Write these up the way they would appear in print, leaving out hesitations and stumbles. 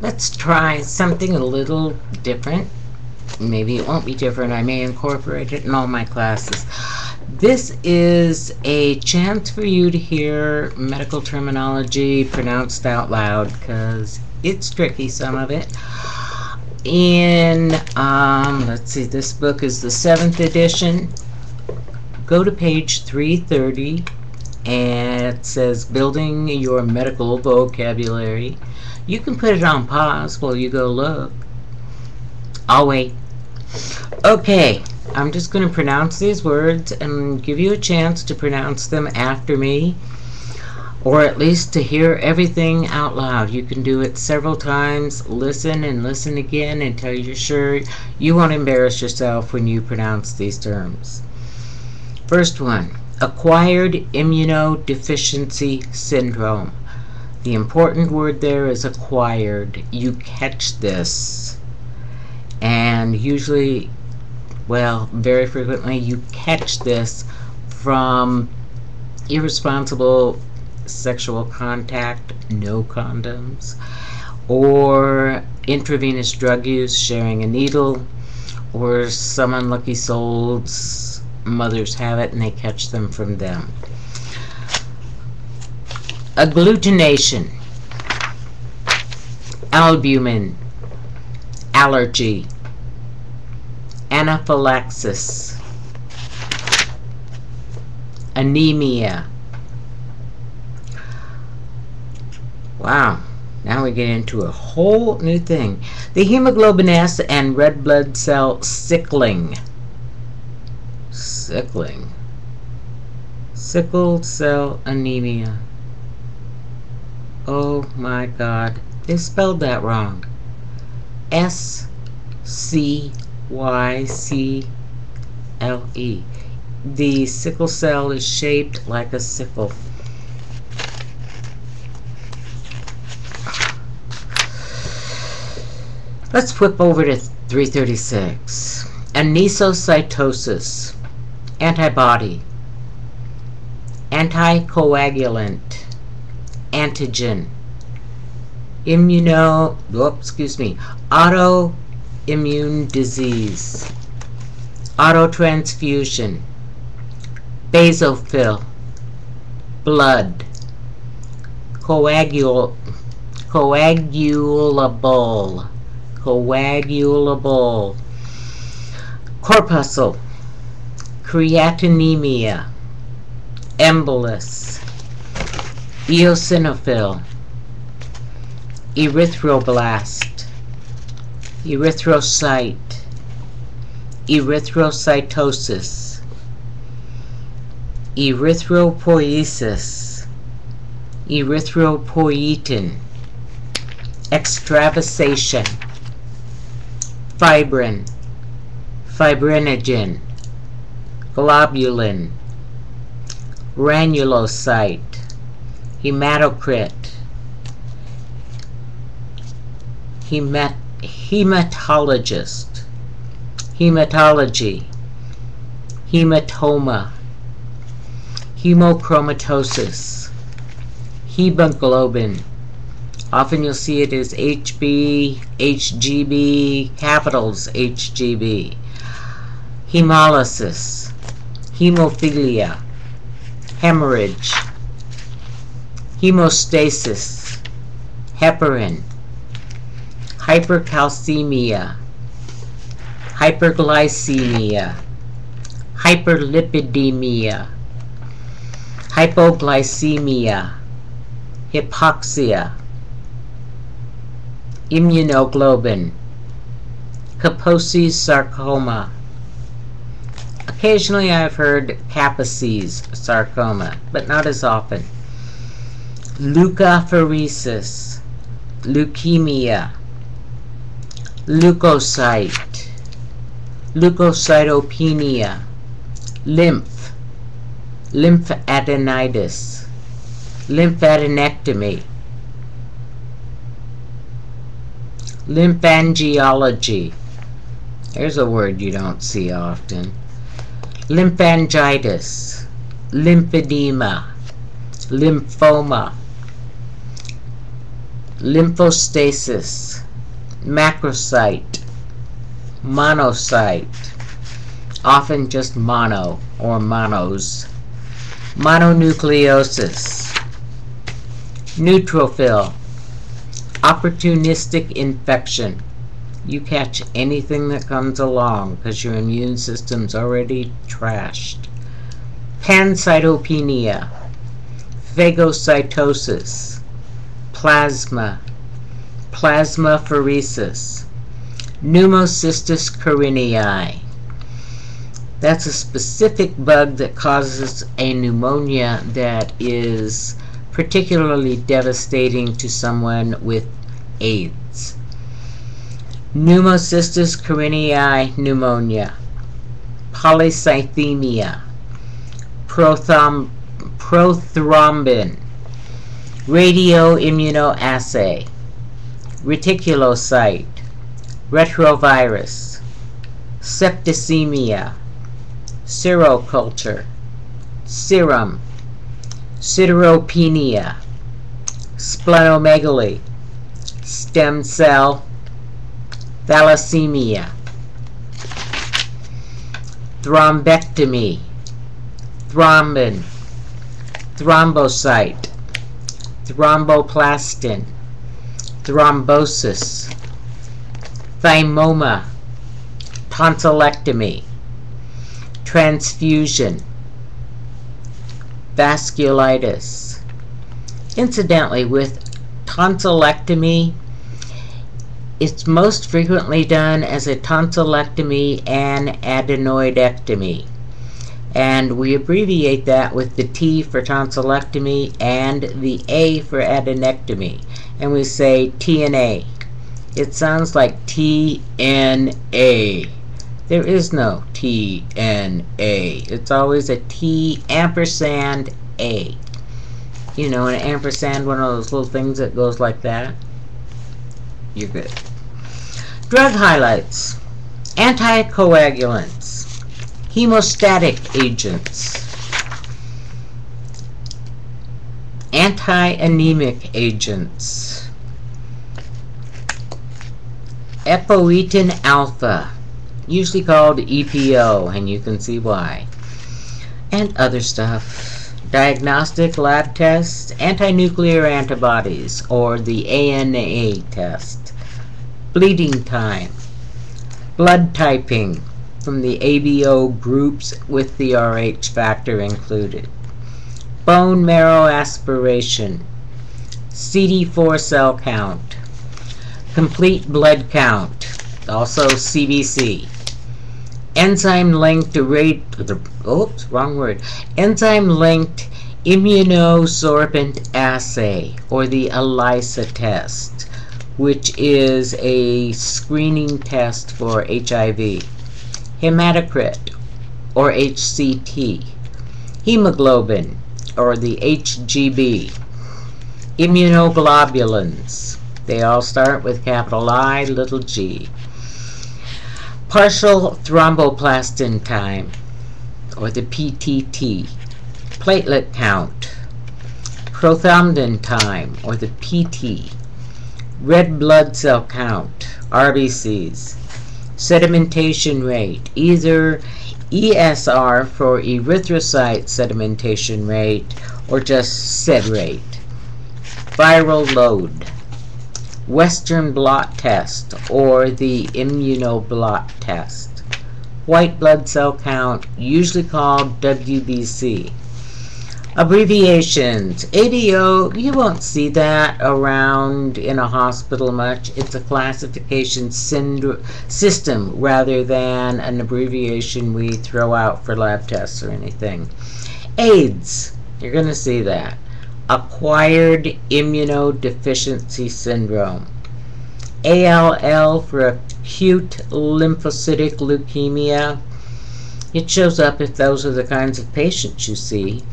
Let's try something a little different. Maybe it won't be different. I may incorporate it in all my classes. This is a chance for you to hear medical terminology pronounced out loud, because it's tricky, some of it. In, let's see, this book is the 7th edition. Go to page 330, and it says Building Your Medical Vocabulary. You can put it on pause while you go look. I'll wait. Okay, I'm just going to pronounce these words and give you a chance to pronounce them after me, or at least to hear everything out loud. You can do it several times, listen and listen again until you're sure you won't embarrass yourself when you pronounce these terms. First one, acquired immunodeficiency syndrome. The important word there is acquired. You catch this. And usually, well, very frequently, you catch this from irresponsible sexual contact, no condoms, or intravenous drug use, sharing a needle, or some unlucky souls, mothers have it and they catch them from them. Agglutination, albumin, allergy, anaphylaxis, anemia. Wow, now we get into a whole new thing. The hemoglobin S and red blood cell sickling. Sickling. Sickle cell anemia. Oh my God, they spelled that wrong. S-C-Y-C-L-E. The sickle cell is shaped like a sickle. Let's flip over to 336. Anisocytosis. Antibody. Anticoagulant. Antigen. Autoimmune disease. Autotransfusion. Basophil. Blood. Coagulable. Corpuscle. Creatinemia. Embolus. Eosinophil. Erythroblast. Erythrocyte. Erythrocytosis. Erythropoiesis. Erythropoietin. Extravasation. Fibrin. Fibrinogen. Globulin. Granulocyte. Hematocrit. Hematologist. Hematology. Hematoma. Hemochromatosis. Hemoglobin. Often you'll see it as HB, HGB, capitals HGB. Hemolysis. Hemophilia. Hemorrhage. Hemostasis. Heparin. Hypercalcemia. Hyperglycemia. Hyperlipidemia. Hypoglycemia. Hypoxia. Immunoglobin. Kaposi's sarcoma. Occasionally I've heard Kaposi's sarcoma, but not as often. Leukapheresis. Leukemia. Leukocyte. Leukocytopenia. Lymph. Lymphadenitis. Lymphadenectomy. Lymphangiology. There's a word you don't see often. Lymphangitis. Lymphedema. Lymphoma. lymphostasis, macrocyte, monocyte, often just mono or monos, mononucleosis, neutrophil, opportunistic infection. You catch anything that comes along because your immune system's already trashed. Pancytopenia, phagocytosis, plasma, plasmapheresis, pneumocystis carinii. That's a specific bug that causes a pneumonia that is particularly devastating to someone with AIDS. Pneumocystis carinii pneumonia, polycythemia, prothrombin, radioimmunoassay, reticulocyte, retrovirus, septicemia, seroculture, serum, sideropenia, splenomegaly, stem cell, thalassemia, thrombectomy, thrombin, thrombocyte, thromboplastin, thrombosis, thymoma, tonsillectomy, transfusion, vasculitis. Incidentally, with tonsillectomy, it's most frequently done as a tonsillectomy and adenoidectomy. And we abbreviate that with the T for tonsillectomy and the A for adenectomy. And we say TNA. It sounds like TNA. There is no TNA. It's always a T ampersand A. You know, an ampersand, one of those little things that goes like that. You're good. Drug highlights. Anticoagulants. Hemostatic agents. Anti-anemic agents. Epoetin alpha, usually called EPO, and you can see why. And other stuff. Diagnostic lab tests, anti-nuclear antibodies, or the ANA test. Bleeding time. Blood typing from the ABO groups with the Rh factor included. Bone marrow aspiration. CD4 cell count. Complete blood count, also CBC. Enzyme-linked enzyme-linked immunosorbent assay, or the ELISA test, which is a screening test for HIV. Hematocrit, or HCT. Hemoglobin, or the HGB. Immunoglobulins. They all start with capital I, little g. Partial thromboplastin time, or the PTT. Platelet count. Prothrombin time, or the PT. Red blood cell count, RBCs. Sedimentation rate, either ESR for erythrocyte sedimentation rate, or just sed rate. Viral load. Western blot test, or the immunoblot test. White blood cell count, usually called WBC. Abbreviations. ADO, you won't see that around in a hospital much. It's a classification system rather than an abbreviation we throw out for lab tests or anything. AIDS, you're going to see that. Acquired immunodeficiency syndrome. ALL for acute lymphocytic leukemia. It shows up if those are the kinds of patients you see.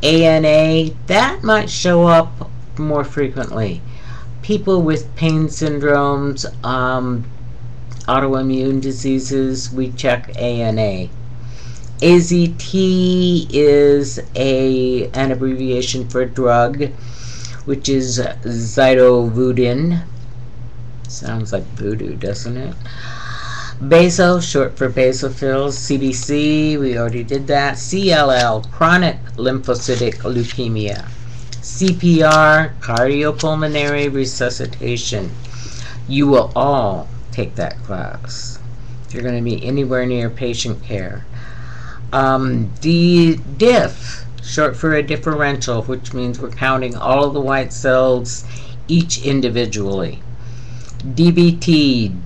ANA, that might show up more frequently. People with pain syndromes, autoimmune diseases, we check ANA. AZT is an abbreviation for drug. which is zidovudin. Sounds like voodoo, doesn't it? Basal, short for basophils. CBC, we already did that. CLL, chronic lymphocytic leukemia. CPR, cardiopulmonary resuscitation. You will all take that class. You're going to be anywhere near patient care. DIF, short for a differential, which means we're counting all of the white cells each individually. DVT,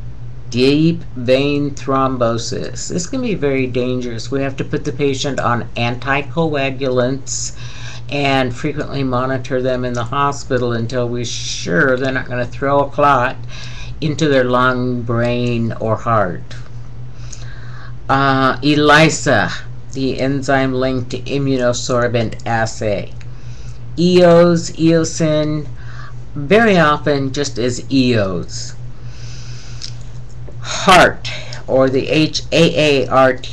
deep vein thrombosis. This can be very dangerous. We have to put the patient on anticoagulants and frequently monitor them in the hospital until we're sure they're not going to throw a clot into their lung, brain, or heart. ELISA, the enzyme-linked immunosorbent assay. EOS, eosin, very often just as EOS. HAART, or the HAART,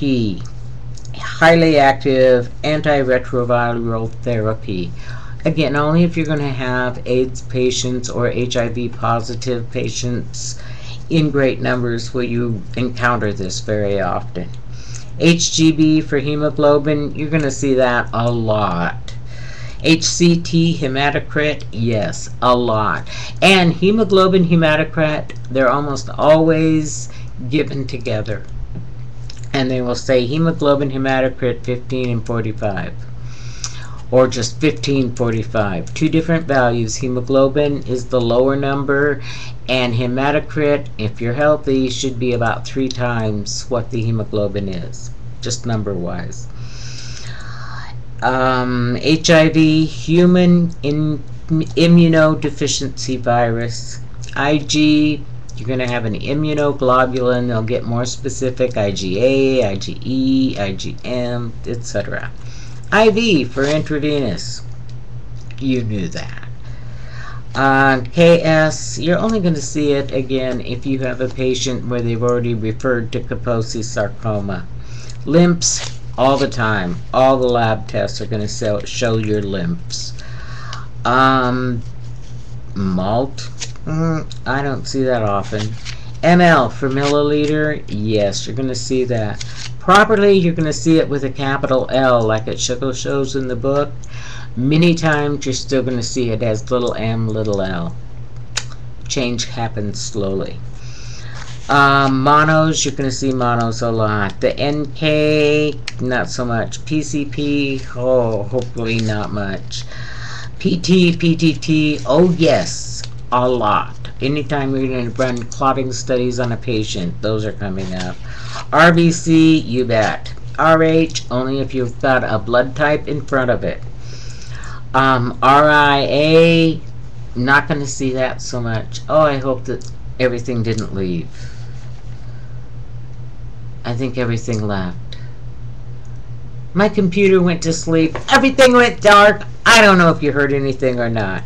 highly active antiretroviral therapy. Again, only if you're going to have AIDS patients or HIV positive patients in great numbers will you encounter this very often. HGB for hemoglobin, you're going to see that a lot. HCT, hematocrit, yes, a lot. And hemoglobin, hematocrit, they're almost always given together. And they will say hemoglobin, hematocrit 15 and 45. Or just 15, 45. Two different values. Hemoglobin is the lower number, and hematocrit, if you're healthy, should be about 3 times what the hemoglobin is, just number-wise. HIV, human immunodeficiency virus. IG, you're going to have an immunoglobulin. They'll get more specific, IgA, IgE, IgM, etc. IV for intravenous. You knew that. KS, you're only going to see it again if you have a patient where they've already referred to Kaposi sarcoma. Lymphs, all the time. All the lab tests are going to show your lymphs. Malt, I don't see that often. ml for milliliter, yes, you're going to see that. Properly, you're going to see it with a capital L, like it shows in the book. Many times, you're still going to see it as little m, little l. Change happens slowly. Monos, you're going to see monos a lot. The NK, not so much. PCP, oh, hopefully not much. PT, PTT, oh yes, a lot. Anytime you're going to run clotting studies on a patient, those are coming up. RBC, you bet. RH, only if you've got a blood type in front of it. RIA, not going to see that so much. Oh, I hope that everything didn't leave. I think everything left. My computer went to sleep. Everything went dark. I don't know if you heard anything or not.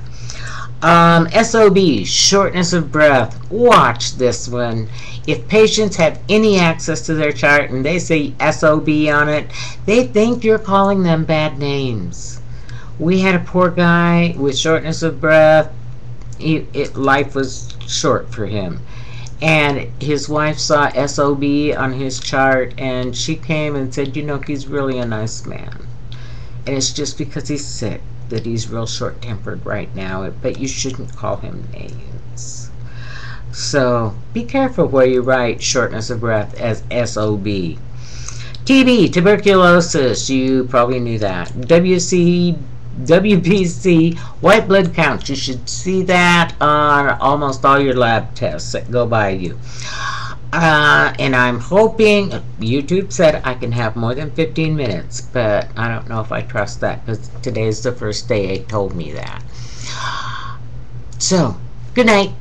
SOB, shortness of breath. Watch this one. If patients have any access to their chart and they say SOB on it, they think you're calling them bad names. We had a poor guy with shortness of breath. Life was short for him. And his wife saw SOB on his chart, and she came and said, you know, he's really a nice man. And it's just because he's sick that he's real short-tempered right now, but you shouldn't call him names. So be careful where you write shortness of breath as SOB. TB, tuberculosis, you probably knew that. WBC, white blood count, you should see that on almost all your lab tests that go by you. And I'm hoping, YouTube said I can have more than 15 minutes, but I don't know if I trust that because today's the first day it told me that. So, good night.